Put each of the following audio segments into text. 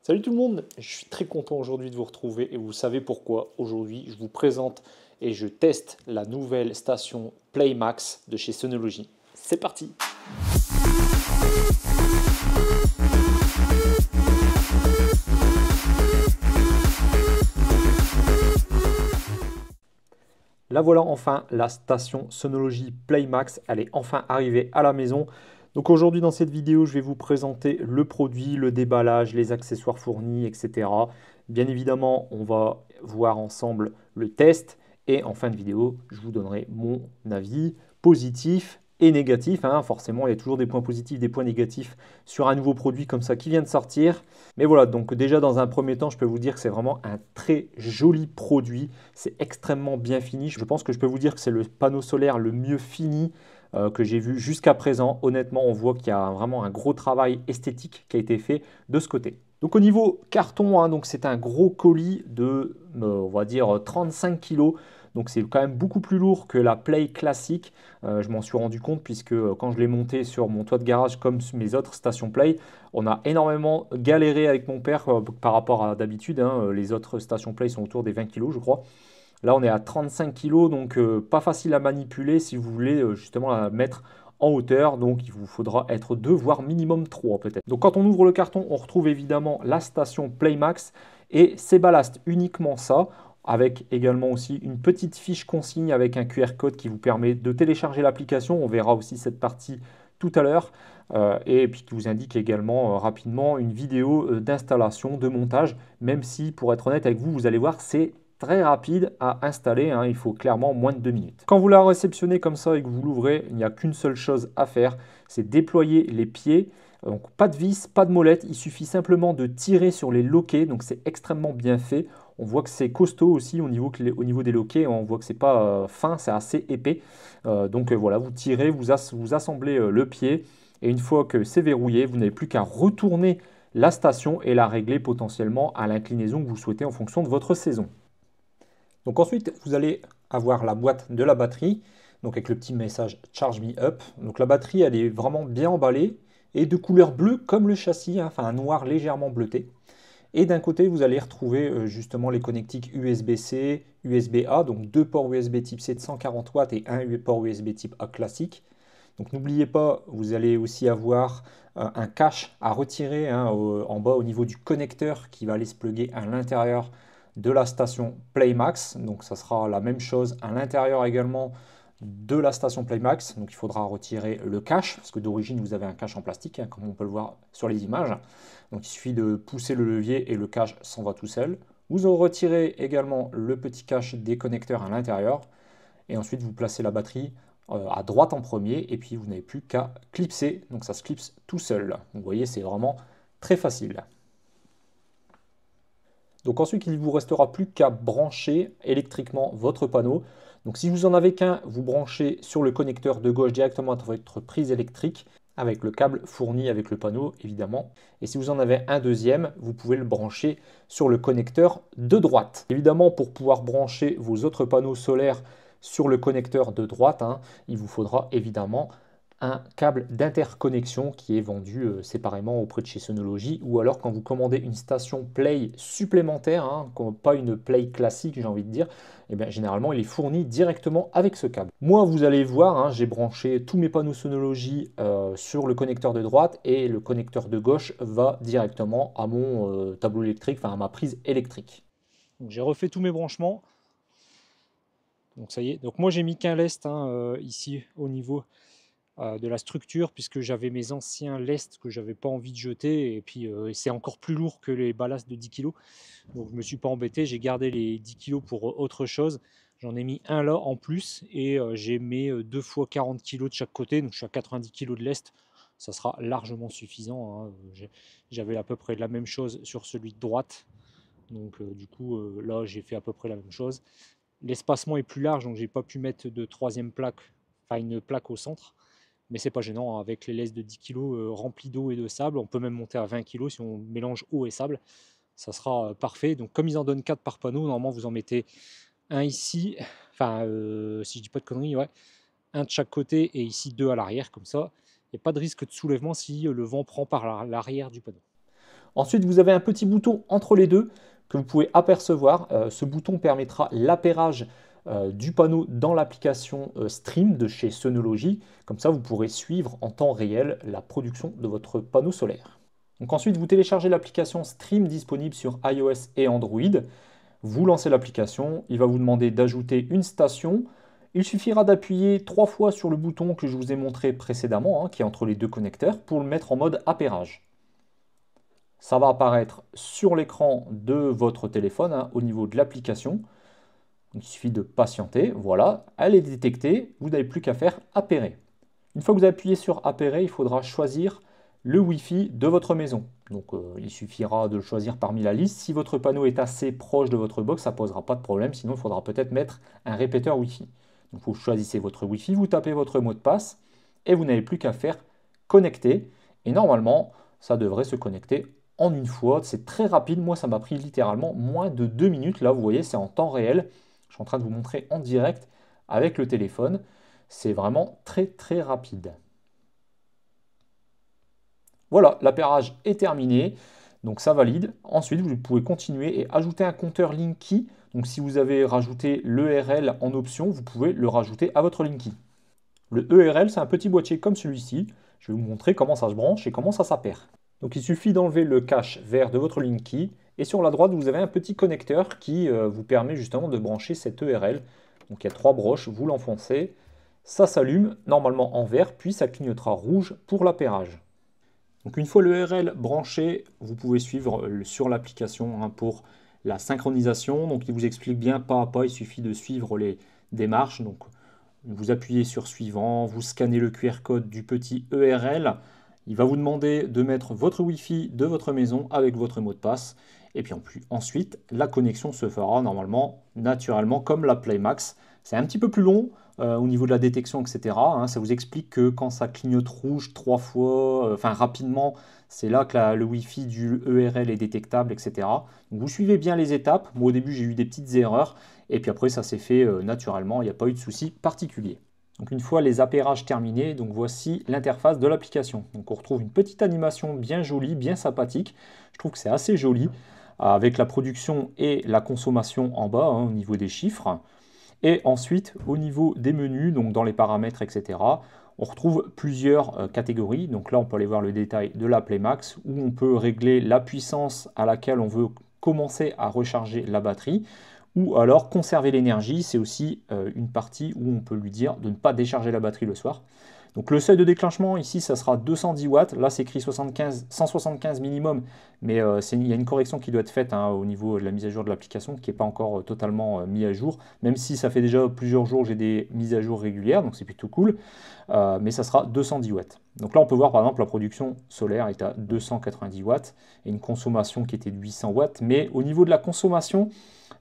Salut tout le monde, je suis très content aujourd'hui de vous retrouver et vous savez pourquoi. Aujourd'hui, je vous présente et je teste la nouvelle station Playmax de chez Sonology. C'est parti! La voilà enfin, la station Sonology Playmax, elle est enfin arrivée à la maison. Donc aujourd'hui dans cette vidéo, je vais vous présenter le produit, le déballage, les accessoires fournis, etc. Bien évidemment, on va voir ensemble le test et en fin de vidéo, je vous donnerai mon avis positif et négatif, hein. Forcément, il y a toujours des points positifs, des points négatifs sur un nouveau produit comme ça qui vient de sortir. Mais voilà, donc déjà dans un premier temps, je peux vous dire que c'est vraiment un très joli produit. C'est extrêmement bien fini. Je pense que je peux vous dire que c'est le panneau solaire le mieux fini que j'ai vu jusqu'à présent. Honnêtement, on voit qu'il y a vraiment un gros travail esthétique qui a été fait de ce côté. Donc au niveau carton, hein, donc c'est un gros colis de, on va dire, 35 kg. Donc c'est quand même beaucoup plus lourd que la Play classique. Je m'en suis rendu compte puisque quand je l'ai monté sur mon toit de garage comme sur mes autres stations Play, on a énormément galéré avec mon père par rapport à d'habitude, hein. Les autres stations Play sont autour des 20 kg, je crois. Là, on est à 35 kg, donc pas facile à manipuler si vous voulez justement la mettre en hauteur. Donc, il vous faudra être deux, voire minimum trois peut-être. Donc, quand on ouvre le carton, on retrouve évidemment la station Playmax et ses ballasts, uniquement ça, avec également aussi une petite fiche consigne avec un QR code qui vous permet de télécharger l'application. On verra aussi cette partie tout à l'heure. Et puis qui vous indique également rapidement une vidéo d'installation, de montage, même si pour être honnête avec vous, vous allez voir, c'est très rapide à installer, hein. Il faut clairement moins de 2 minutes. Quand vous la réceptionnez comme ça et que vous l'ouvrez, il n'y a qu'une seule chose à faire, c'est déployer les pieds. Donc pas de vis, pas de molette, il suffit simplement de tirer sur les loquets, donc c'est extrêmement bien fait. On voit que c'est costaud aussi au niveau des loquets, on voit que c'est pas fin, c'est assez épais. Donc voilà, vous tirez, vous assemblez le pied, et une fois que c'est verrouillé, vous n'avez plus qu'à retourner la station et la régler potentiellement à l'inclinaison que vous souhaitez en fonction de votre saison. Donc ensuite, vous allez avoir la boîte de la batterie, donc avec le petit message Charge Me Up. Donc la batterie, elle est vraiment bien emballée et de couleur bleue comme le châssis, hein, enfin un noir légèrement bleuté. Et d'un côté, vous allez retrouver justement les connectiques USB-C, USB-A, donc deux ports USB type C de 140 watts et un port USB type A classique. Donc n'oubliez pas, vous allez aussi avoir un cache à retirer, hein, en bas au niveau du connecteur qui va aller se plugger à l'intérieur de la station Playmax. Donc ça sera la même chose à l'intérieur également de la station Playmax. Donc il faudra retirer le cache, parce que d'origine vous avez un cache en plastique, hein, comme on peut le voir sur les images. Donc il suffit de pousser le levier et le cache s'en va tout seul. Vous retirez également le petit cache des connecteurs à l'intérieur. Et ensuite vous placez la batterie à droite en premier, et puis vous n'avez plus qu'à clipser. Donc ça se clipse tout seul. Vous voyez, c'est vraiment très facile. Donc ensuite, il ne vous restera plus qu'à brancher électriquement votre panneau. Donc si vous en avez qu'un, vous branchez sur le connecteur de gauche directement à votre prise électrique avec le câble fourni avec le panneau évidemment. Et si vous en avez un deuxième, vous pouvez le brancher sur le connecteur de droite. Évidemment, pour pouvoir brancher vos autres panneaux solaires sur le connecteur de droite, hein, il vous faudra évidemment un câble d'interconnexion qui est vendu séparément auprès de chez Sonology, ou alors quand vous commandez une station Play supplémentaire, hein, pas une Play classique j'ai envie de dire, et bien généralement il est fourni directement avec ce câble. Moi vous allez voir, hein, j'ai branché tous mes panneaux Sonology sur le connecteur de droite, et le connecteur de gauche va directement à mon tableau électrique, enfin à ma prise électrique. Donc j'ai refait tous mes branchements. Donc ça y est, donc moi j'ai mis qu'un lest, hein, ici au niveau de la structure, puisque j'avais mes anciens lests que j'avais pas envie de jeter, et puis c'est encore plus lourd que les ballasts de 10 kg, donc je me suis pas embêté, j'ai gardé les 10 kg pour autre chose. J'en ai mis un là en plus, et j'ai mis 2 fois 40 kg de chaque côté, donc je suis à 90 kg de lest. Ça sera largement suffisant, hein. J'avais à peu près la même chose sur celui de droite, donc du coup là j'ai fait à peu près la même chose. L'espacement est plus large, donc j'ai pas pu mettre de troisième plaque, enfin une plaque au centre. Mais c'est pas gênant, hein. Avec les laisses de 10 kg remplies d'eau et de sable, on peut même monter à 20 kg si on mélange eau et sable. Ça sera parfait. Donc comme ils en donnent 4 par panneau, normalement vous en mettez un ici, enfin si je dis pas de conneries, ouais, un de chaque côté, et ici 2 à l'arrière, comme ça. Il n'y a pas de risque de soulèvement si le vent prend par l'arrière du panneau. Ensuite, vous avez un petit bouton entre les deux que vous pouvez apercevoir. Ce bouton permettra l'appairage du panneau dans l'application Stream de chez Synology. Comme ça, vous pourrez suivre en temps réel la production de votre panneau solaire. Donc ensuite, vous téléchargez l'application Stream disponible sur iOS et Android. Vous lancez l'application, il va vous demander d'ajouter une station. Il suffira d'appuyer 3 fois sur le bouton que je vous ai montré précédemment, qui est entre les deux connecteurs, pour le mettre en mode appairage. Ça va apparaître sur l'écran de votre téléphone, au niveau de l'application. Il suffit de patienter, voilà, elle est détectée, vous n'avez plus qu'à faire appairer. Une fois que vous appuyez sur appairer, il faudra choisir le Wi-Fi de votre maison. Donc il suffira de le choisir parmi la liste. Si votre panneau est assez proche de votre box, ça ne posera pas de problème, sinon il faudra peut-être mettre un répéteur Wi-Fi. Donc vous choisissez votre Wi-Fi, vous tapez votre mot de passe et vous n'avez plus qu'à faire connecter. Et normalement, ça devrait se connecter en une fois. C'est très rapide, moi ça m'a pris littéralement moins de 2 minutes. Là vous voyez, c'est en temps réel. Je suis en train de vous montrer en direct avec le téléphone. C'est vraiment très très rapide. Voilà, l'appairage est terminé, donc ça valide. Ensuite, vous pouvez continuer et ajouter un compteur Linky. Donc si vous avez rajouté l'ERL en option, vous pouvez le rajouter à votre Linky. Le ERL, c'est un petit boîtier comme celui-ci. Je vais vous montrer comment ça se branche et comment ça s'appaire. Donc il suffit d'enlever le cache vert de votre Linky. Et sur la droite, vous avez un petit connecteur qui vous permet justement de brancher cette ERL. Donc il y a 3 broches, vous l'enfoncez, ça s'allume normalement en vert, puis ça clignotera rouge pour l'appairage. Donc une fois l'ERL branché, vous pouvez suivre sur l'application pour la synchronisation. Donc il vous explique bien pas à pas, il suffit de suivre les démarches. Donc vous appuyez sur suivant, vous scannez le QR code du petit ERL. Il va vous demander de mettre votre Wi-Fi de votre maison avec votre mot de passe. Et puis ensuite, la connexion se fera normalement, naturellement, comme la PlayMax. C'est un petit peu plus long au niveau de la détection, etc. Ça vous explique que quand ça clignote rouge 3 fois, rapidement, c'est là que le Wi-Fi du ERL est détectable, etc. Donc vous suivez bien les étapes. Moi, au début, j'ai eu des petites erreurs. Et puis après, ça s'est fait naturellement. Il n'y a pas eu de souci particulier. Donc une fois les appairages terminés, donc voici l'interface de l'application. Donc on retrouve une petite animation bien jolie, bien sympathique. Je trouve que c'est assez joli, avec la production et la consommation en bas, au niveau des chiffres. Et ensuite, au niveau des menus, donc dans les paramètres, etc., on retrouve plusieurs catégories. Donc là, on peut aller voir le détail de la PlayMax, où on peut régler la puissance à laquelle on veut commencer à recharger la batterie, ou alors conserver l'énergie. C'est aussi une partie où on peut lui dire de ne pas décharger la batterie le soir. Donc le seuil de déclenchement ici, ça sera 210 watts. Là, c'est écrit 175 minimum, mais il y a une correction qui doit être faite au niveau de la mise à jour de l'application, qui n'est pas encore totalement mise à jour, même si ça fait déjà plusieurs jours que j'ai des mises à jour régulières, donc c'est plutôt cool, mais ça sera 210 watts. Donc là, on peut voir par exemple la production solaire est à 290 watts et une consommation qui était de 800 watts, mais au niveau de la consommation,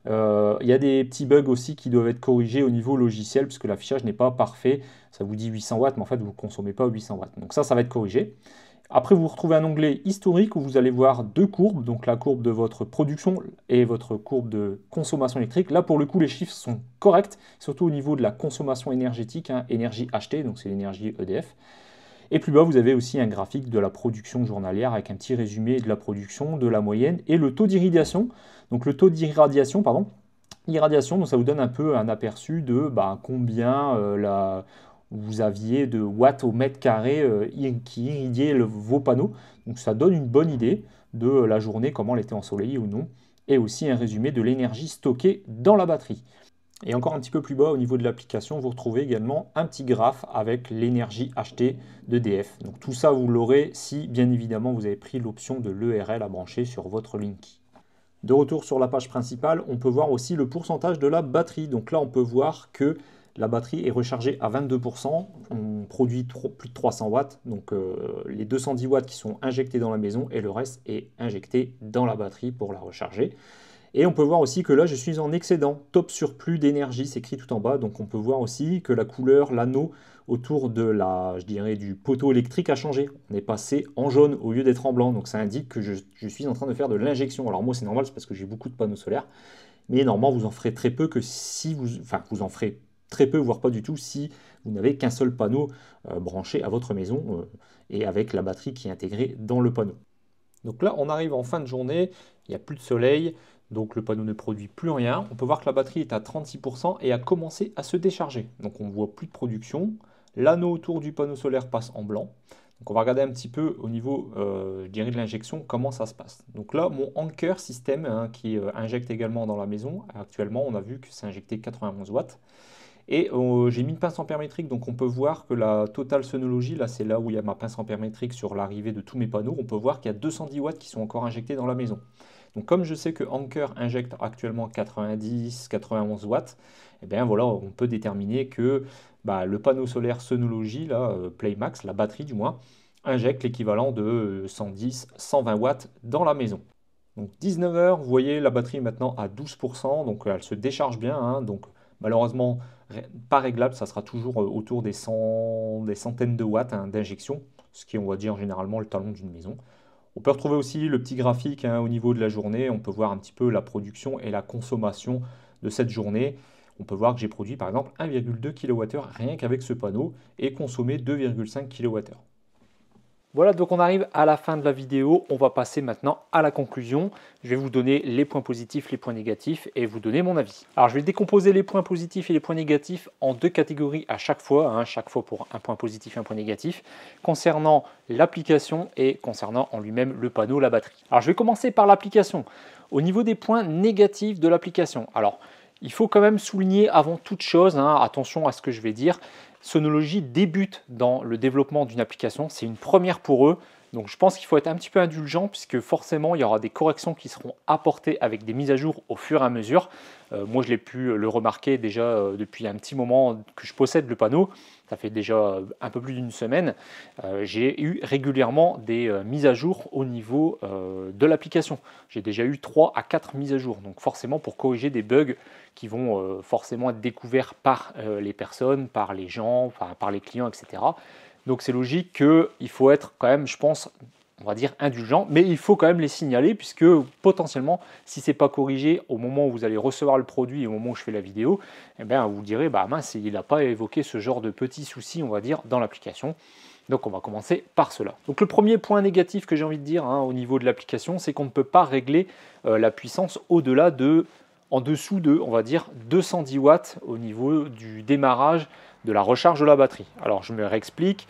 il y a des petits bugs aussi qui doivent être corrigés au niveau logiciel, puisque l'affichage n'est pas parfait. Ça vous dit 800 watts, mais en fait, vous ne consommez pas 800 watts. Donc ça va être corrigé. Après, vous retrouvez un onglet historique où vous allez voir 2 courbes, donc la courbe de votre production et votre courbe de consommation électrique. Là, pour le coup, les chiffres sont corrects, surtout au niveau de la consommation énergétique, énergie achetée, donc c'est l'énergie EDF. Et plus bas, vous avez aussi un graphique de la production journalière avec un petit résumé de la production, de la moyenne et le taux d'irradiation. Donc le taux d'irradiation, donc ça vous donne un peu un aperçu de combien vous aviez de watts au mètre carré qui irradiaient vos panneaux. Donc ça donne une bonne idée de la journée, comment elle était ensoleillée ou non. Et aussi un résumé de l'énergie stockée dans la batterie. Et encore un petit peu plus bas au niveau de l'application, vous retrouvez également un petit graphe avec l'énergie achetée d'EDF. Donc tout ça, vous l'aurez si bien évidemment vous avez pris l'option de l'ERL à brancher sur votre Linky. De retour sur la page principale, on peut voir aussi le pourcentage de la batterie. Donc là, on peut voir que la batterie est rechargée à 22%. On produit plus de 300 watts. Donc les 210 watts qui sont injectés dans la maison et le reste est injecté dans la batterie pour la recharger. Et on peut voir aussi que là, je suis en excédent, top surplus d'énergie, c'est écrit tout en bas. Donc on peut voir aussi que la couleur, l'anneau autour de du poteau électrique a changé. On est passé en jaune au lieu d'être en blanc. Donc ça indique que je suis en train de faire de l'injection. Alors moi, c'est normal, c'est parce que j'ai beaucoup de panneaux solaires. Mais normalement, vous en ferez très peu vous en ferez très peu, voire pas du tout, si vous n'avez qu'un seul panneau branché à votre maison et avec la batterie qui est intégrée dans le panneau. Donc là, on arrive en fin de journée, il n'y a plus de soleil, donc le panneau ne produit plus rien. On peut voir que la batterie est à 36% et a commencé à se décharger. Donc on ne voit plus de production. L'anneau autour du panneau solaire passe en blanc. Donc on va regarder un petit peu au niveau je dirais de l'injection, comment ça se passe. Donc là, mon Anker système hein, qui injecte également dans la maison, actuellement on a vu que c'est injecté 91 watts. Et j'ai mis une pince ampère-métrique, donc on peut voir que la totale sonologie, là c'est là où il y a ma pince ampère-métrique sur l'arrivée de tous mes panneaux, on peut voir qu'il y a 210 watts qui sont encore injectés dans la maison. Donc comme je sais que Anker injecte actuellement 90-91 watts, et bien voilà, on peut déterminer que le panneau solaire Sonology, là, Playmax, la batterie du moins, injecte l'équivalent de 110-120 watts dans la maison. Donc 19h, vous voyez la batterie est maintenant à 12%, donc elle se décharge bien, hein, donc malheureusement pas réglable, ça sera toujours autour des centaines de watts hein, d'injection, ce qui est on va dire généralement le talon d'une maison. On peut retrouver aussi le petit graphique hein, au niveau de la journée, on peut voir un petit peu la production et la consommation de cette journée. On peut voir que j'ai produit par exemple 1,2 kWh rien qu'avec ce panneau et consommé 2,5 kWh. Voilà, donc on arrive à la fin de la vidéo. On va passer maintenant à la conclusion. Je vais vous donner les points positifs, les points négatifs et vous donner mon avis. Alors, je vais décomposer les points positifs et les points négatifs en deux catégories à chaque fois, hein, chaque fois pour un point positif et un point négatif, concernant l'application et concernant en lui-même le panneau, la batterie. Alors, je vais commencer par l'application. Au niveau des points négatifs de l'application, alors, il faut quand même souligner avant toute chose, hein, attention à ce que je vais dire, Sonology débute dans le développement d'une application, c'est une première pour eux, donc je pense qu'il faut être un petit peu indulgent puisque forcément il y aura des corrections qui seront apportées avec des mises à jour au fur et à mesure. Moi je l'ai pu le remarquer déjà depuis un petit moment que je possède le panneau, ça fait déjà un peu plus d'une semaine, j'ai eu régulièrement des mises à jour au niveau de l'application. J'ai déjà eu 3 à 4 mises à jour, donc forcément pour corriger des bugs qui vont forcément être découverts par les personnes, par les gens, par les clients, etc. Donc c'est logique qu'il faut être quand même, je pense, on va dire indulgent, mais il faut quand même les signaler puisque potentiellement, si ce n'est pas corrigé au moment où vous allez recevoir le produit et au moment où je fais la vidéo, eh bien, vous direz, bah mince, il n'a pas évoqué ce genre de petits soucis, on va dire, dans l'application. Donc on va commencer par cela. Donc le premier point négatif que j'ai envie de dire hein, au niveau de l'application, c'est qu'on ne peut pas régler la puissance au-delà de en dessous de, on va dire, 210 watts au niveau du démarrage de la recharge de la batterie. Alors je me réexplique,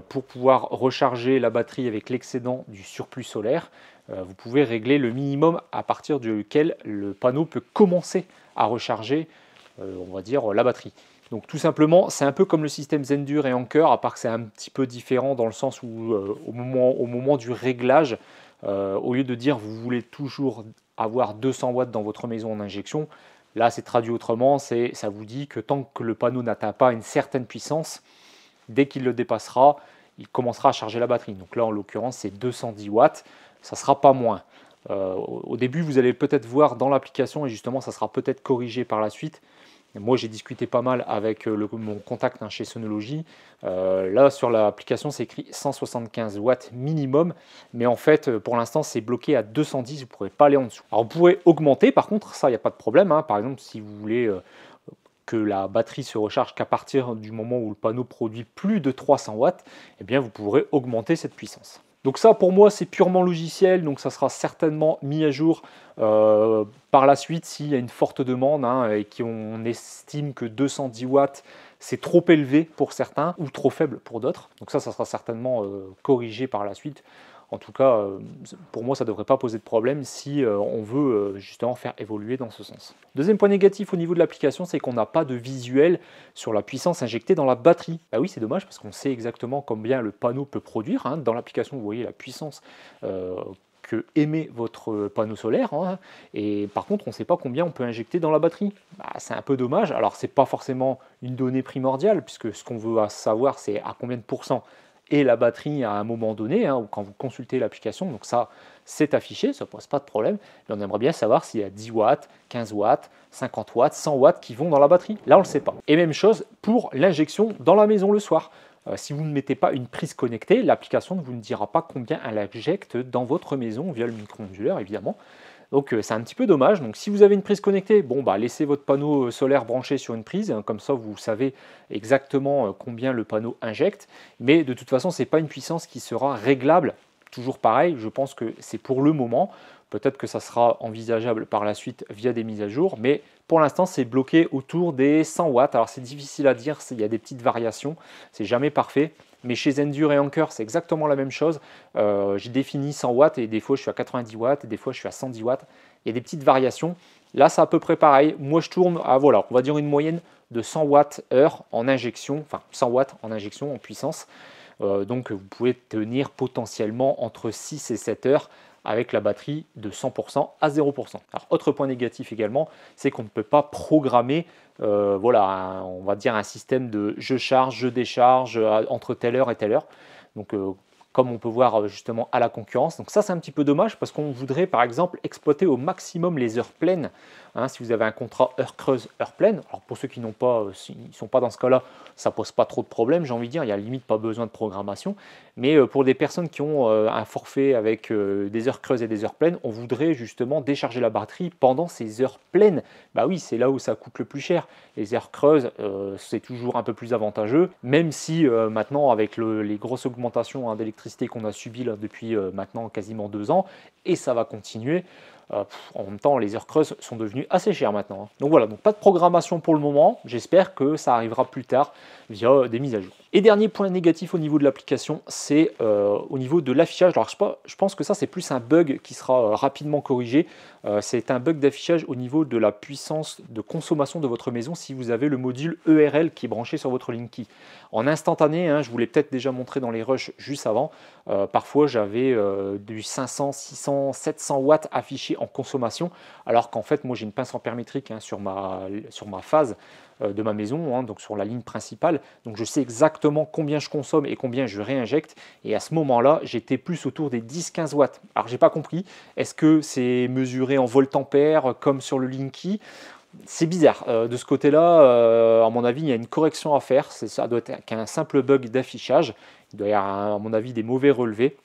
pour pouvoir recharger la batterie avec l'excédent du surplus solaire, vous pouvez régler le minimum à partir duquel le panneau peut commencer à recharger, on va dire, la batterie. Donc tout simplement, c'est un peu comme le système Zendur et Anker, à part que c'est un petit peu différent dans le sens où au moment du réglage, au lieu de dire vous voulez toujours avoir 200 watts dans votre maison en injection, là c'est traduit autrement, ça vous dit que tant que le panneau n'atteint pas une certaine puissance, dès qu'il le dépassera, il commencera à charger la batterie. Donc là en l'occurrence c'est 210 watts, ça ne sera pas moins. Au début vous allez peut-être voir dans l'application et justement ça sera peut-être corrigé par la suite. Moi, j'ai discuté pas mal avec mon contact hein, chez Sonology. Là, sur l'application, c'est écrit 175 watts minimum. Mais en fait, pour l'instant, c'est bloqué à 210. Vous ne pourrez pas aller en dessous. Alors, vous pourrez augmenter. Par contre, ça, il n'y a pas de problème. Hein. Par exemple, si vous voulez que la batterie se recharge qu'à partir du moment où le panneau produit plus de 300 watts, eh bien, vous pourrez augmenter cette puissance. Donc ça, pour moi, c'est purement logiciel, donc ça sera certainement mis à jour par la suite s'il y a une forte demande hein, et qu'on estime que 210 watts, c'est trop élevé pour certains ou trop faible pour d'autres. Donc ça sera certainement corrigé par la suite. En tout cas, pour moi, ça ne devrait pas poser de problème si on veut justement faire évoluer dans ce sens. Deuxième point négatif au niveau de l'application, c'est qu'on n'a pas de visuel sur la puissance injectée dans la batterie. Bah oui, c'est dommage parce qu'on sait exactement combien le panneau peut produire. Hein. Dans l'application, vous voyez la puissance que émet votre panneau solaire. Hein. Et par contre, on ne sait pas combien on peut injecter dans la batterie. Bah, c'est un peu dommage. Alors, ce n'est pas forcément une donnée primordiale puisque ce qu'on veut savoir, c'est à combien de pourcents et la batterie à un moment donné, hein, ou quand vous consultez l'application, donc ça c'est affiché, ça ne pose pas de problème, mais on aimerait bien savoir s'il y a 10 watts, 15 watts, 50 watts, 100 watts qui vont dans la batterie. Là on ne le sait pas. Et même chose pour l'injection dans la maison le soir. Si vous ne mettez pas une prise connectée, l'application ne vous dira pas combien elle injecte dans votre maison via le micro-onduleur évidemment. Donc c'est un petit peu dommage. Donc si vous avez une prise connectée, bon bah laissez votre panneau solaire branché sur une prise, hein, comme ça vous savez exactement combien le panneau injecte. Mais de toute façon, ce n'est pas une puissance qui sera réglable toujours pareil, je pense que c'est pour le moment. Peut-être que ça sera envisageable par la suite via des mises à jour, mais pour l'instant, c'est bloqué autour des 100 watts. Alors, c'est difficile à dire, il y a des petites variations, c'est jamais parfait. Mais chez Zendure et Anker, c'est exactement la même chose. J'ai défini 100 watts et des fois, je suis à 90 watts, et des fois, je suis à 110 watts. Il y a des petites variations. Là, c'est à peu près pareil. Moi, je tourne à, voilà, on va dire une moyenne de 100 watts heure en injection, enfin 100 watts en injection en puissance. Donc, vous pouvez tenir potentiellement entre 6 et 7 heures avec la batterie de 100% à 0%. Alors, autre point négatif également, c'est qu'on ne peut pas programmer voilà, on va dire un système de je charge, je décharge entre telle heure et telle heure. Donc, comme on peut voir justement à la concurrence. Donc ça, c'est un petit peu dommage parce qu'on voudrait par exemple exploiter au maximum les heures pleines. Hein, si vous avez un contrat heure creuse, heure pleine, alors pour ceux qui n'ont pas, s'ils ne sont pas dans ce cas-là, ça pose pas trop de problème, j'ai envie de dire, il n'y a limite pas besoin de programmation. Mais pour des personnes qui ont un forfait avec des heures creuses et des heures pleines, on voudrait justement décharger la batterie pendant ces heures pleines. Bah oui, c'est là où ça coûte le plus cher. Les heures creuses, c'est toujours un peu plus avantageux, même si maintenant avec les grosses augmentations d'électricité qu'on a subies là, depuis maintenant quasiment 2 ans, et ça va continuer. En même temps, les heures creuses sont devenues assez chères maintenant. Hein. Donc voilà, donc pas de programmation pour le moment. J'espère que ça arrivera plus tard via des mises à jour. Et dernier point négatif au niveau de l'application, c'est au niveau de l'affichage. Alors je pense que ça, c'est plus un bug qui sera rapidement corrigé. C'est un bug d'affichage au niveau de la puissance de consommation de votre maison si vous avez le module ERL qui est branché sur votre Linky. En instantané, hein, je vous l'ai peut-être déjà montré dans les rushs juste avant, parfois j'avais du 500, 600, 700 watts affichés en consommation, alors qu'en fait, moi j'ai une pince ampère-métrique hein, sur ma phase de ma maison, hein, donc sur la ligne principale, donc je sais exactement combien je consomme et combien je réinjecte, et à ce moment-là, j'étais plus autour des 10-15 watts. Alors j'ai pas compris, est-ce que c'est mesuré en volt-ampère comme sur le Linky? C'est bizarre. De ce côté-là, à mon avis, il y a une correction à faire. Ça doit être qu'un simple bug d'affichage. Il doit y avoir, à mon avis, des mauvais relevés.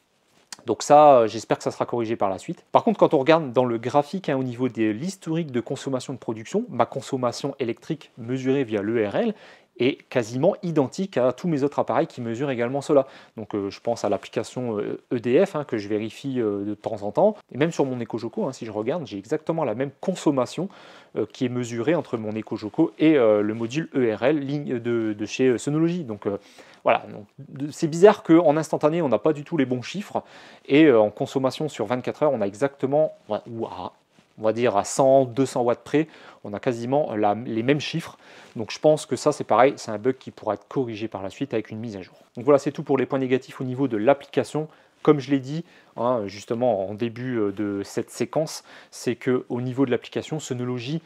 Donc ça, j'espère que ça sera corrigé par la suite. Par contre, quand on regarde dans le graphique hein, au niveau de l'historique de consommation de production, ma consommation électrique mesurée via l'ERL est quasiment identique à tous mes autres appareils qui mesurent également cela. Donc je pense à l'application EDF hein, que je vérifie de temps en temps. Et même sur mon EcoJoco, hein, si je regarde, j'ai exactement la même consommation qui est mesurée entre mon EcoJoco et le module ERL ligne de chez Sonology. Donc voilà, c'est bizarre qu'en instantané, on n'a pas du tout les bons chiffres, et en consommation sur 24 heures, on a exactement, ou on va dire à 100, 200 watts près, on a quasiment les mêmes chiffres. Donc je pense que ça, c'est pareil, c'est un bug qui pourra être corrigé par la suite avec une mise à jour. Donc voilà, c'est tout pour les points négatifs au niveau de l'application. Comme je l'ai dit, hein, justement en début de cette séquence, c'est qu'au niveau de l'application, Sonology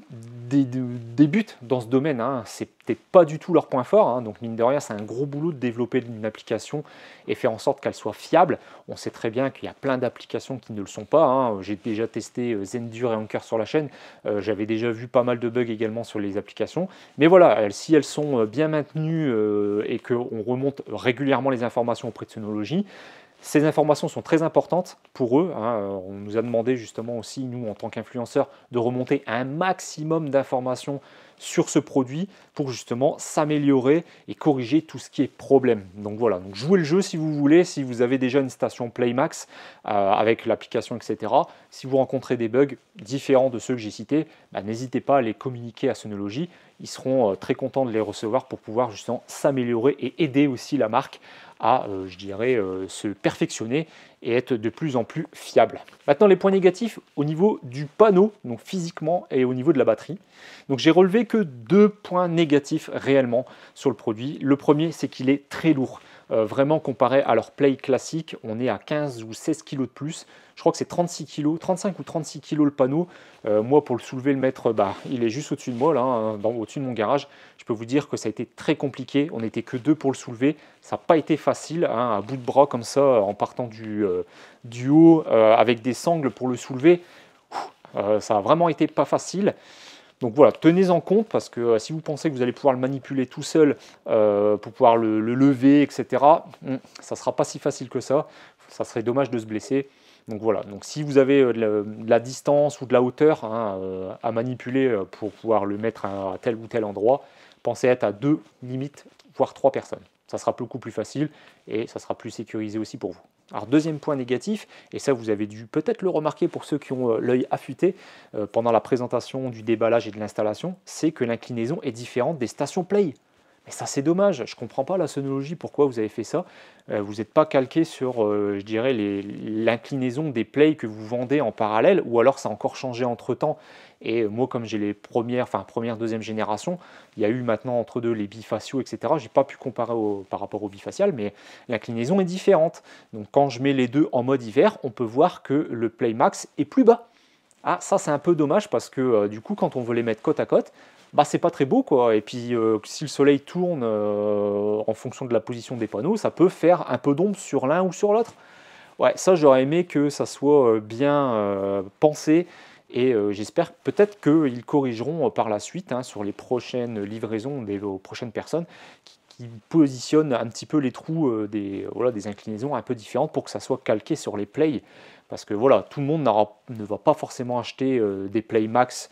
débute dans ce domaine, hein. C'est peut-être pas du tout leur point fort, hein. Donc mine de rien c'est un gros boulot de développer une application et faire en sorte qu'elle soit fiable. On sait très bien qu'il y a plein d'applications qui ne le sont pas, hein. J'ai déjà testé Zendure et Anker sur la chaîne, j'avais déjà vu pas mal de bugs également sur les applications, mais voilà, si elles sont bien maintenues et qu'on remonte régulièrement les informations auprès de Synology, ces informations sont très importantes pour eux. Hein. On nous a demandé justement aussi, nous en tant qu'influenceurs, de remonter un maximum d'informations sur ce produit pour justement s'améliorer et corriger tout ce qui est problème. Donc voilà, donc jouez le jeu si vous voulez, si vous avez déjà une station Playmax avec l'application, etc. Si vous rencontrez des bugs différents de ceux que j'ai cités, n'hésitez pas à les communiquer à Synology. Ils seront très contents de les recevoir pour pouvoir justement s'améliorer et aider aussi la marque à, je dirais, se perfectionner et être de plus en plus fiable. Maintenant, les points négatifs au niveau du panneau, donc physiquement et au niveau de la batterie. Donc j'ai relevé que 2 points négatifs réellement sur le produit. Le premier, c'est qu'il est très lourd. Vraiment comparé à leur Play classique, on est à 15 ou 16 kg de plus. Je crois que c'est 36 kg, 35 ou 36 kg le panneau. Moi, pour le soulever, le mettre, il est juste au-dessus de moi, là, hein, au-dessus de mon garage. Je peux vous dire que ça a été très compliqué. On n'était que 2 pour le soulever. Ça n'a pas été facile, hein, à bout de bras comme ça, en partant du haut, avec des sangles pour le soulever. Ça a vraiment été pas facile. Donc voilà, tenez-en compte parce que si vous pensez que vous allez pouvoir le manipuler tout seul pour pouvoir le lever, etc., ça ne sera pas si facile que ça. Ça serait dommage de se blesser. Donc voilà, donc si vous avez de la distance ou de la hauteur hein, à manipuler pour pouvoir le mettre à tel ou tel endroit, pensez être à 2, limite, voire 3 personnes. Ça sera beaucoup plus facile et ça sera plus sécurisé aussi pour vous. Alors deuxième point négatif, et ça vous avez dû peut-être le remarquer pour ceux qui ont l'œil affûté pendant la présentation du déballage et de l'installation, c'est que l'inclinaison est différente des stations Play. Mais ça c'est dommage, je ne comprends pas la sonologie, pourquoi vous avez fait ça. Vous n'êtes pas calqué sur, je dirais, l'inclinaison des Play que vous vendez en parallèle, ou alors ça a encore changé entre-temps. Et moi comme j'ai les première, deuxième génération, il y a eu maintenant entre deux les bifaciaux, etc. Je n'ai pas pu comparer par rapport au bifacial, mais l'inclinaison est différente. Donc quand je mets les deux en mode hiver, on peut voir que le Play Max est plus bas. Ah, ça c'est un peu dommage parce que du coup quand on veut les mettre côte à côte, bah c'est pas très beau quoi. Et puis si le soleil tourne en fonction de la position des panneaux, ça peut faire un peu d'ombre sur l'un ou sur l'autre. Ouais, ça j'aurais aimé que ça soit bien pensé et j'espère peut-être qu'ils corrigeront par la suite hein, sur les prochaines livraisons aux prochaines personnes qui positionnent un petit peu les trous voilà, des inclinaisons un peu différentes pour que ça soit calqué sur les plays. Parce que voilà, tout le monde ne va pas forcément acheter des Play Max.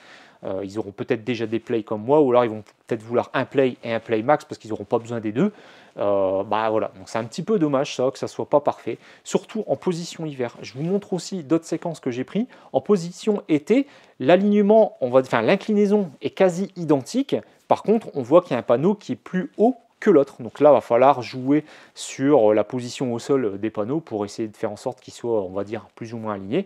Ils auront peut-être déjà des Play comme moi, ou alors ils vont peut-être vouloir un Play et un Play Max parce qu'ils n'auront pas besoin des deux. Bah voilà, donc c'est un petit peu dommage ça, que ça soit pas parfait. Surtout en position hiver. Je vous montre aussi d'autres séquences que j'ai prises. En position été, l'alignement, l'inclinaison est quasi identique. Par contre, on voit qu'il y a un panneau qui est plus haut que l'autre. Donc là, il va falloir jouer sur la position au sol des panneaux pour essayer de faire en sorte qu'ils soient, on va dire, plus ou moins alignés.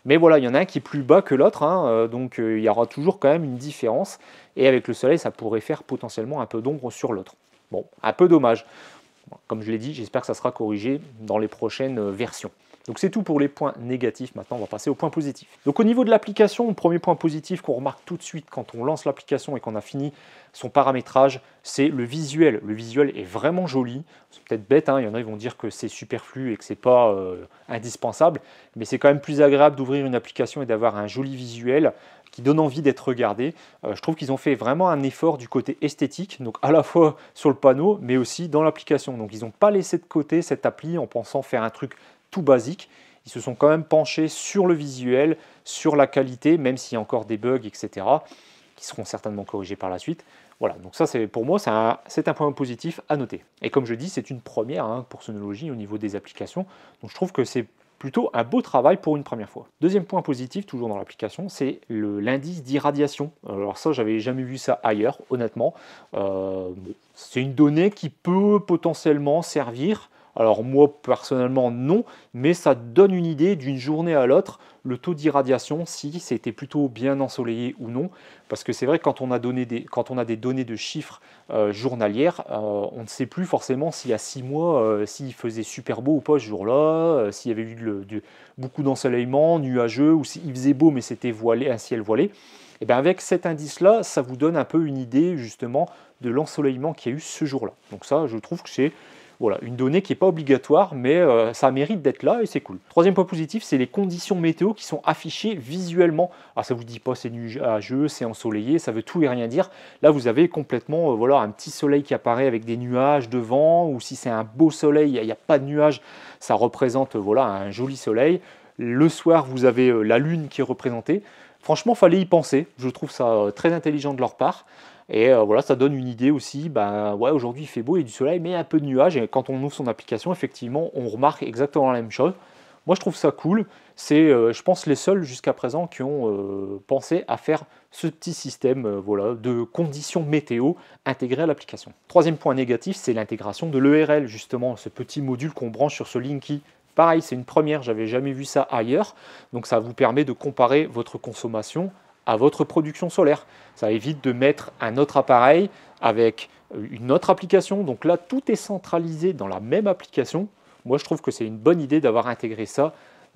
Mais voilà, il y en a un qui est plus bas que l'autre, hein, donc il y aura toujours quand même une différence. Et avec le soleil, ça pourrait faire potentiellement un peu d'ombre sur l'autre. Bon, un peu dommage. Comme je l'ai dit, j'espère que ça sera corrigé dans les prochaines versions. Donc c'est tout pour les points négatifs. Maintenant, on va passer aux points positifs. Donc au niveau de l'application, le premier point positif qu'on remarque tout de suite quand on lance l'application et qu'on a fini son paramétrage, c'est le visuel. Le visuel est vraiment joli. C'est peut-être bête, hein, il y en a qui vont dire que c'est superflu et que c'est pas indispensable, mais c'est quand même plus agréable d'ouvrir une application et d'avoir un joli visuel qui donne envie d'être regardé. Je trouve qu'ils ont fait vraiment un effort du côté esthétique, donc à la fois sur le panneau, mais aussi dans l'application. Donc ils n'ont pas laissé de côté cette appli en pensant faire un truc tout basique. Ils se sont quand même penchés sur le visuel, sur la qualité, même s'il y a encore des bugs, etc., qui seront certainement corrigés par la suite. Voilà, donc ça, pour moi, c'est un point positif à noter. Et comme je dis, c'est une première hein, pour Sonology au niveau des applications. Donc je trouve que c'est plutôt un beau travail pour une première fois. Deuxième point positif, toujours dans l'application, c'est l'indice d'irradiation. Alors ça, j'avais jamais vu ça ailleurs, honnêtement. C'est une donnée qui peut potentiellement servir. Alors moi, personnellement, non, mais ça donne une idée d'une journée à l'autre, le taux d'irradiation, si c'était plutôt bien ensoleillé ou non. Parce que c'est vrai que quand on a des données de chiffres journalières, on ne sait plus forcément s'il y a 6 mois, s'il faisait super beau ou pas ce jour-là, s'il y avait eu beaucoup d'ensoleillement, nuageux, ou s'il faisait beau mais c'était voilé, un ciel voilé. Et bien avec cet indice-là, ça vous donne un peu une idée justement de l'ensoleillement qu'il y a eu ce jour-là. Donc ça, je trouve que c'est voilà, une donnée qui n'est pas obligatoire, mais ça mérite d'être là et c'est cool. Troisième point positif, c'est les conditions météo qui sont affichées visuellement. Alors ça ne vous dit pas c'est nuageux, c'est ensoleillé, ça veut tout et rien dire. Là, vous avez complètement voilà, un petit soleil qui apparaît avec des nuages devant, ou si c'est un beau soleil, il n'y a pas de nuages, ça représente voilà, un joli soleil. Le soir, vous avez la lune qui est représentée. Franchement, il fallait y penser. Je trouve ça très intelligent de leur part. Et voilà, ça donne une idée aussi, ben, ouais, aujourd'hui il fait beau, il y a du soleil, mais un peu de nuages. Et quand on ouvre son application, effectivement, on remarque exactement la même chose. Moi, je trouve ça cool. C'est, je pense, les seuls jusqu'à présent qui ont pensé à faire ce petit système voilà, de conditions météo intégré à l'application. Troisième point négatif, c'est l'intégration de l'ERL, justement, ce petit module qu'on branche sur ce Linky. Pareil, c'est une première, j'avais jamais vu ça ailleurs. Donc ça vous permet de comparer votre consommation à votre production solaire. Ça évite de mettre un autre appareil avec une autre application. Donc là, tout est centralisé dans la même application. Moi, je trouve que c'est une bonne idée d'avoir intégré ça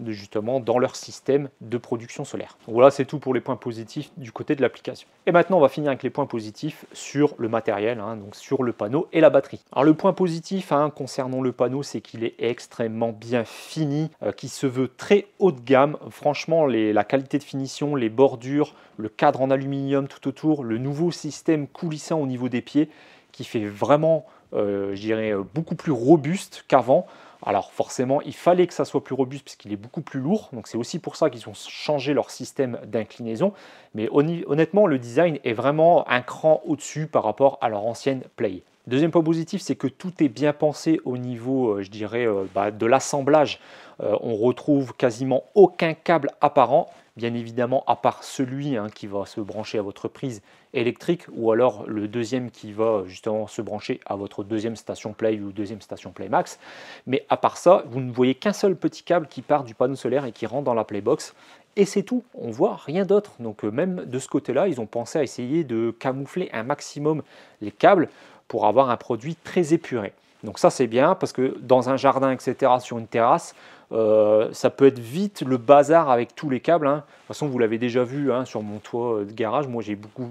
justement dans leur système de production solaire. Donc voilà, c'est tout pour les points positifs du côté de l'application. Et maintenant, on va finir avec les points positifs sur le matériel, hein, donc sur le panneau et la batterie. Alors le point positif hein, concernant le panneau, c'est qu'il est extrêmement bien fini, qui se veut très haut de gamme. Franchement, la qualité de finition, les bordures, le cadre en aluminium tout autour, le nouveau système coulissant au niveau des pieds, qui fait vraiment, je dirais, beaucoup plus robuste qu'avant. Alors forcément, il fallait que ça soit plus robuste puisqu'il est beaucoup plus lourd. Donc c'est aussi pour ça qu'ils ont changé leur système d'inclinaison. Mais honnêtement, le design est vraiment un cran au-dessus par rapport à leur ancienne Play. Deuxième point positif, c'est que tout est bien pensé au niveau, je dirais, de l'assemblage. On retrouve quasiment aucun câble apparent, bien évidemment, à part celui qui va se brancher à votre prise électrique, ou alors le deuxième qui va justement se brancher à votre deuxième station Play ou deuxième station Play Max. Mais à part ça, vous ne voyez qu'un seul petit câble qui part du panneau solaire et qui rentre dans la Playbox. Et c'est tout, on voit rien d'autre. Donc même de ce côté-là, ils ont pensé à essayer de camoufler un maximum les câbles pour avoir un produit très épuré. Donc ça c'est bien parce que dans un jardin, etc., sur une terrasse, ça peut être vite le bazar avec tous les câbles. De toute façon, vous l'avez déjà vu sur mon toit de garage. Moi, j'ai beaucoup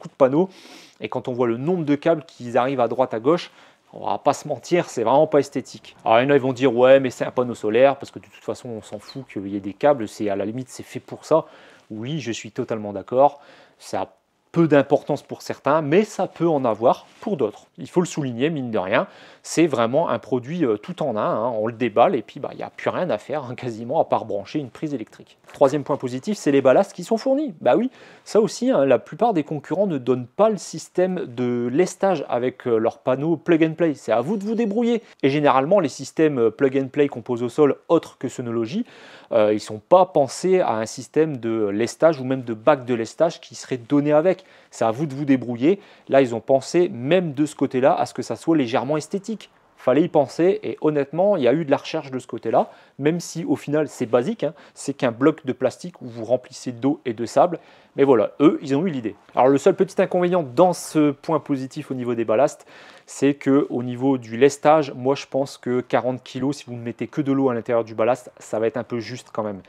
de panneaux. Et quand on voit le nombre de câbles qui arrivent à droite, à gauche, on va pas se mentir, c'est vraiment pas esthétique. Alors, il y en a, ils vont dire, ouais, mais c'est un panneau solaire, parce que de toute façon, on s'en fout qu'il y ait des câbles. C'est à la limite, c'est fait pour ça. Oui, je suis totalement d'accord. Ça a peu d'importance pour certains, mais ça peut en avoir pour d'autres. Il faut le souligner, mine de rien, c'est vraiment un produit tout en un. On le déballe et puis il n'y a plus rien à faire quasiment à part brancher une prise électrique. Troisième point positif, c'est les ballasts qui sont fournis. Bah oui, ça aussi, la plupart des concurrents ne donnent pas le système de lestage avec leurs panneaux plug and play. C'est à vous de vous débrouiller. Et généralement, les systèmes plug and play qu'on pose au sol, autres que Sonology, ils ne sont pas pensés à un système de lestage ou même de bac de lestage qui serait donné avec. C'est à vous de vous débrouiller. Là, ils ont pensé, même de ce côté-là, à ce que ça soit légèrement esthétique. Fallait y penser et honnêtement, il y a eu de la recherche de ce côté-là, même si au final c'est basique, c'est qu'un bloc de plastique où vous remplissez d'eau et de sable. Mais voilà, eux, ils ont eu l'idée. Alors le seul petit inconvénient dans ce point positif au niveau des ballasts, c'est qu'au niveau du lestage, moi je pense que 40 kg, si vous ne mettez que de l'eau à l'intérieur du ballast, ça va être un peu juste quand même.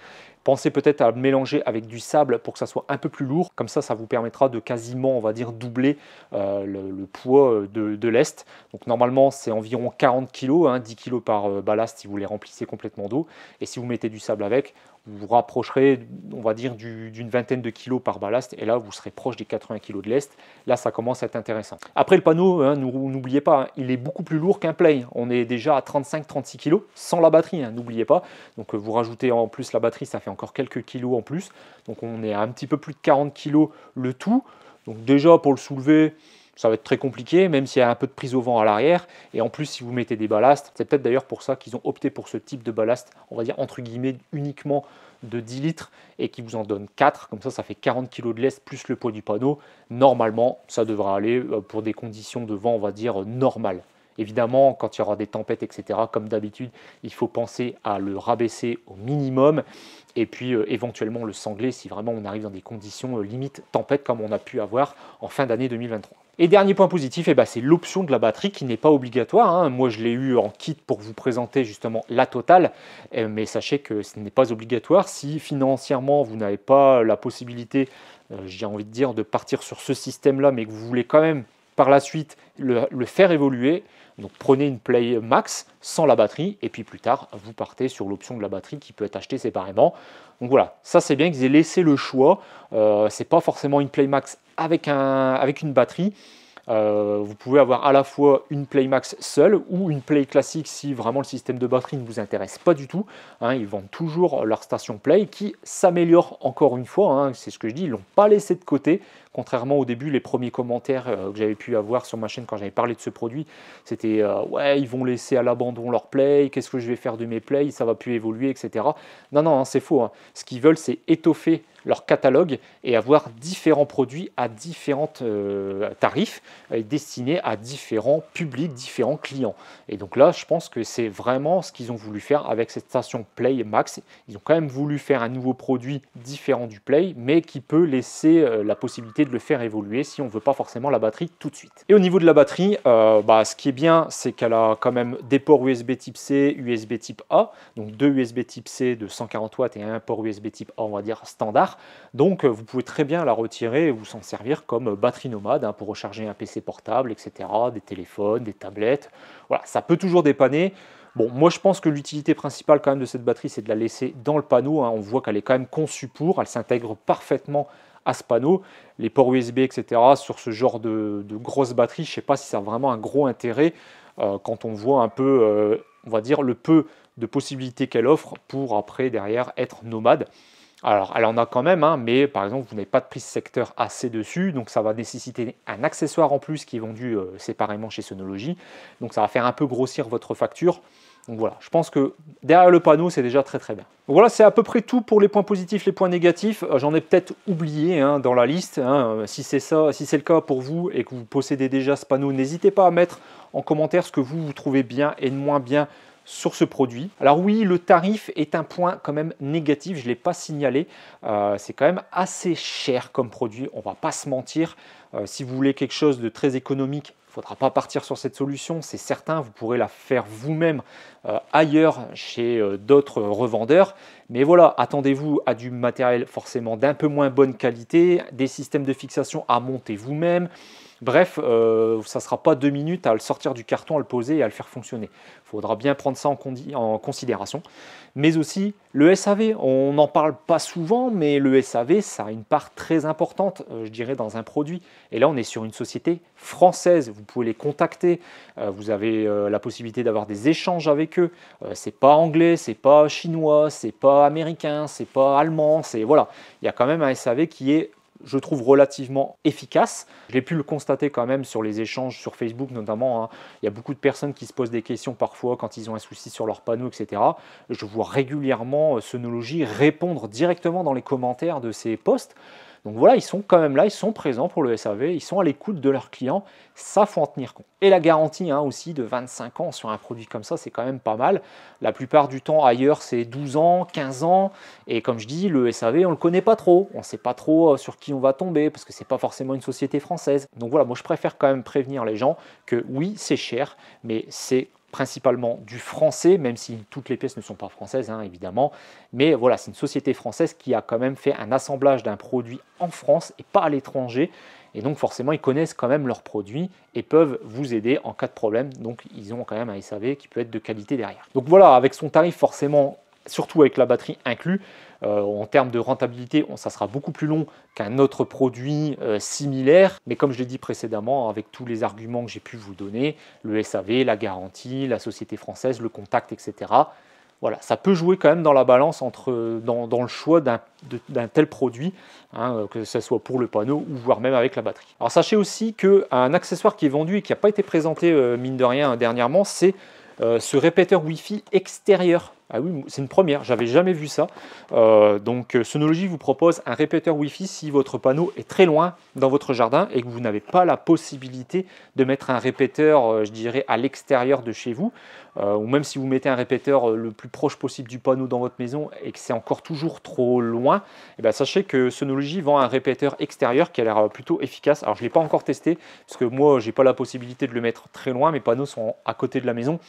Pensez peut-être à mélanger avec du sable pour que ça soit un peu plus lourd. Comme ça vous permettra de quasiment, on va dire, doubler le poids de lest. Donc normalement, c'est environ 40 kg, 10 kg par ballast si vous les remplissez complètement d'eau. Et si vous mettez du sable avec, vous vous rapprocherez, on va dire, d'une vingtaine de kilos par ballast. Et là, vous serez proche des 80 kg de lest. Là, ça commence à être intéressant. Après, le panneau, n'oubliez pas, il est beaucoup plus lourd qu'un Play. On est déjà à 35-36 kg sans la batterie, n'oubliez pas. Donc, vous rajoutez en plus la batterie, ça fait encore quelques kilos en plus. Donc, on est à un petit peu plus de 40 kg le tout. Donc, déjà, pour le soulever, ça va être très compliqué, même s'il y a un peu de prise au vent à l'arrière. Et en plus, si vous mettez des ballasts, c'est peut-être d'ailleurs pour ça qu'ils ont opté pour ce type de ballast, on va dire entre guillemets uniquement de 10 litres et qui vous en donne 4. Comme ça fait 40 kg de lest plus le poids du panneau. Normalement, ça devra aller pour des conditions de vent, on va dire, normales. Évidemment, quand il y aura des tempêtes, etc., comme d'habitude, il faut penser à le rabaisser au minimum et puis éventuellement le sangler si vraiment on arrive dans des conditions limite tempête comme on a pu avoir en fin d'année 2023. Et dernier point positif, c'est l'option de la batterie qui n'est pas obligatoire. Moi, je l'ai eu en kit pour vous présenter justement la totale, mais sachez que ce n'est pas obligatoire. Si financièrement, vous n'avez pas la possibilité, j'ai envie de dire, de partir sur ce système-là, mais que vous voulez quand même par la suite le faire évoluer, donc prenez une Play Max sans la batterie et puis plus tard vous partez sur l'option de la batterie qui peut être achetée séparément. Donc voilà, ça c'est bien qu'ils aient laissé le choix. C'est pas forcément une Play Max avec une batterie. Vous pouvez avoir à la fois une Play Max seule ou une Play classique si vraiment le système de batterie ne vous intéresse pas du tout. Ils vendent toujours leur station Play qui s'améliore encore une fois. C'est ce que je dis, ils ne l'ont pas laissé de côté. Contrairement au début, les premiers commentaires que j'avais pu avoir sur ma chaîne quand j'avais parlé de ce produit, c'était ouais, ils vont laisser à l'abandon leur Play, qu'est-ce que je vais faire de mes Play, ça va plus évoluer, etc. Non, c'est faux. Ce qu'ils veulent, c'est étoffer leur catalogue et avoir différents produits à différents tarifs destinés à différents publics, différents clients. Et donc là, je pense que c'est vraiment ce qu'ils ont voulu faire avec cette station Play Max. Ils ont quand même voulu faire un nouveau produit différent du Play, mais qui peut laisser la possibilité de le faire évoluer si on ne veut pas forcément la batterie tout de suite. Et au niveau de la batterie, ce qui est bien, c'est qu'elle a quand même des ports USB type C, USB type A, donc deux USB type C de 140 watts et un port USB type A, on va dire standard. Donc vous pouvez très bien la retirer et vous s'en servir comme batterie nomade pour recharger un PC portable, etc., des téléphones, des tablettes. Voilà, ça peut toujours dépanner. Bon, moi je pense que l'utilité principale quand même de cette batterie, c'est de la laisser dans le panneau. On voit qu'elle est quand même conçue pour, elle s'intègre parfaitement à ce panneau. Les ports USB, etc., sur ce genre de grosse batterie, je ne sais pas si ça a vraiment un gros intérêt quand on voit un peu, on va dire, le peu de possibilités qu'elle offre pour après, derrière, être nomade. Alors, elle en a quand même, hein, mais par exemple, vous n'avez pas de prise secteur AC dessus, donc ça va nécessiter un accessoire en plus qui est vendu séparément chez Sonology. Donc ça va faire un peu grossir votre facture. Donc voilà, je pense que derrière le panneau, c'est déjà très très bien. Donc voilà, c'est à peu près tout pour les points positifs, les points négatifs. J'en ai peut-être oublié hein, dans la liste. Hein. Si c'est ça, si c'est le cas pour vous et que vous possédez déjà ce panneau, n'hésitez pas à mettre en commentaire ce que vous trouvez bien et moins bien sur ce produit. Alors oui, le tarif est un point quand même négatif, je ne l'ai pas signalé. C'est quand même assez cher comme produit, on ne va pas se mentir. Si vous voulez quelque chose de très économique, il ne faudra pas partir sur cette solution, c'est certain, vous pourrez la faire vous-même ailleurs chez d'autres revendeurs. Mais voilà, attendez-vous à du matériel forcément d'un peu moins bonne qualité, des systèmes de fixation à monter vous-même. Bref, ça ne sera pas 2 minutes à le sortir du carton, à le poser et à le faire fonctionner. Il faudra bien prendre ça en considération. Mais aussi le SAV, on n'en parle pas souvent, mais le SAV, ça a une part très importante, je dirais, dans un produit. Et là, on est sur une société française. Vous pouvez les contacter, vous avez la possibilité d'avoir des échanges avec eux. C'est pas anglais, c'est pas chinois, c'est pas américain, c'est pas allemand. Voilà, il y a quand même un SAV qui est, je trouve, relativement efficace. J'ai pu le constater quand même sur les échanges sur Facebook notamment. Hein. Il y a beaucoup de personnes qui se posent des questions parfois quand ils ont un souci sur leur panneau, etc. Je vois régulièrement Sonology répondre directement dans les commentaires de ces posts. Donc voilà, ils sont quand même là, ils sont présents pour le SAV, ils sont à l'écoute de leurs clients, ça faut en tenir compte. Et la garantie hein, aussi de 25 ans sur un produit comme ça, c'est quand même pas mal. La plupart du temps ailleurs c'est 12 ans, 15 ans, et comme je dis, le SAV on ne le connaît pas trop, on ne sait pas trop sur qui on va tomber, parce que c'est pas forcément une société française. Donc voilà, moi je préfère quand même prévenir les gens que oui c'est cher, mais c'est principalement du français, même si toutes les pièces ne sont pas françaises, hein, évidemment. Mais voilà, c'est une société française qui a quand même fait un assemblage d'un produit en France et pas à l'étranger. Et donc forcément, ils connaissent quand même leurs produits et peuvent vous aider en cas de problème. Donc ils ont quand même un SAV qui peut être de qualité derrière. Donc voilà, avec son tarif forcément, surtout avec la batterie inclus, en termes de rentabilité, ça sera beaucoup plus long qu'un autre produit similaire. Mais comme je l'ai dit précédemment, avec tous les arguments que j'ai pu vous donner, le SAV, la garantie, la société française, le contact, etc. Voilà, ça peut jouer quand même dans la balance dans le choix d'un tel produit, hein, que ce soit pour le panneau ou voire même avec la batterie. Alors sachez aussi qu'un accessoire qui est vendu et qui n'a pas été présenté mine de rien dernièrement, c'est ce répéteur Wi-Fi extérieur. Ah oui, c'est une première, j'avais jamais vu ça. Donc Sonology vous propose un répéteur Wi-Fi si votre panneau est très loin dans votre jardin et que vous n'avez pas la possibilité de mettre un répéteur, je dirais, à l'extérieur de chez vous. Ou même si vous mettez un répéteur le plus proche possible du panneau dans votre maison et que c'est encore toujours trop loin, et bien sachez que Sonology vend un répéteur extérieur qui a l'air plutôt efficace. Alors je ne l'ai pas encore testé parce que moi j'ai pas la possibilité de le mettre très loin, mes panneaux sont à côté de la maison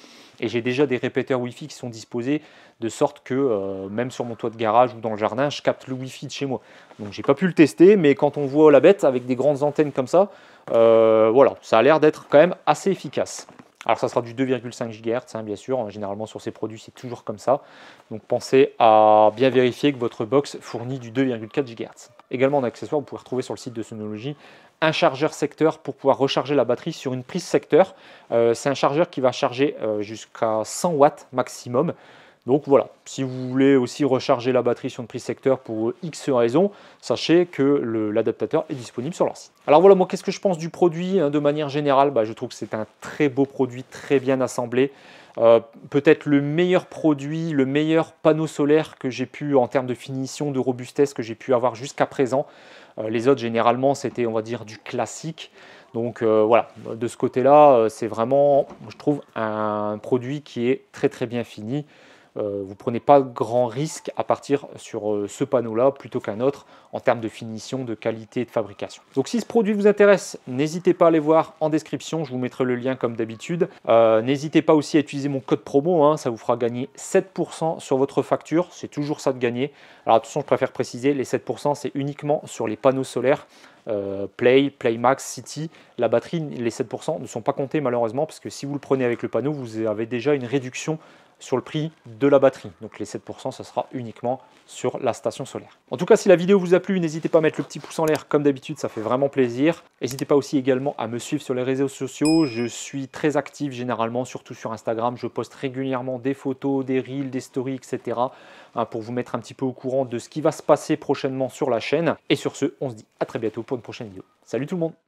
et j'ai déjà des répéteurs Wi-Fi qui sont disposés de sorte que même sur mon toit de garage ou dans le jardin, je capte le Wi-Fi de chez moi. Donc j'ai pas pu le tester, mais quand on voit la bête avec des grandes antennes comme ça, voilà, ça a l'air d'être quand même assez efficace. Alors ça sera du 2,5 GHz, hein, bien sûr, généralement sur ces produits c'est toujours comme ça. Donc pensez à bien vérifier que votre box fournit du 2,4 GHz. Également en accessoire, vous pouvez retrouver sur le site de Sonology un chargeur secteur pour pouvoir recharger la batterie sur une prise secteur. C'est un chargeur qui va charger jusqu'à 100 watts maximum. Donc voilà, si vous voulez aussi recharger la batterie sur une prise secteur pour X raisons, sachez que l'adaptateur est disponible sur leur site. Alors voilà, moi qu'est-ce que je pense du produit de manière générale? Je trouve que c'est un très beau produit, très bien assemblé. Peut-être le meilleur produit, le meilleur panneau solaire que j'ai pu, en termes de finition, de robustesse, que j'ai pu avoir jusqu'à présent. Les autres, généralement, c'était, on va dire, du classique. Donc voilà, de ce côté-là, c'est vraiment, je trouve, un produit qui est très très bien fini. Vous ne prenez pas grand risque à partir sur ce panneau-là plutôt qu'un autre en termes de finition, de qualité et de fabrication. Donc si ce produit vous intéresse, n'hésitez pas à aller voir en description, je vous mettrai le lien comme d'habitude. N'hésitez pas aussi à utiliser mon code promo, hein, ça vous fera gagner 7% sur votre facture, c'est toujours ça de gagner. Alors attention, je préfère préciser, les 7% c'est uniquement sur les panneaux solaires. Play, Playmax, City, la batterie, les 7% ne sont pas comptés malheureusement parce que si vous le prenez avec le panneau, vous avez déjà une réduction sur le prix de la batterie. Donc les 7%, ce sera uniquement sur la station solaire. En tout cas, si la vidéo vous a plu, n'hésitez pas à mettre le petit pouce en l'air comme d'habitude, ça fait vraiment plaisir. N'hésitez pas aussi également à me suivre sur les réseaux sociaux. Je suis très actif généralement, surtout sur Instagram. Je poste régulièrement des photos, des reels, des stories, etc. Pour vous mettre un petit peu au courant de ce qui va se passer prochainement sur la chaîne. Et sur ce, on se dit à très bientôt pour une prochaine vidéo. Salut tout le monde!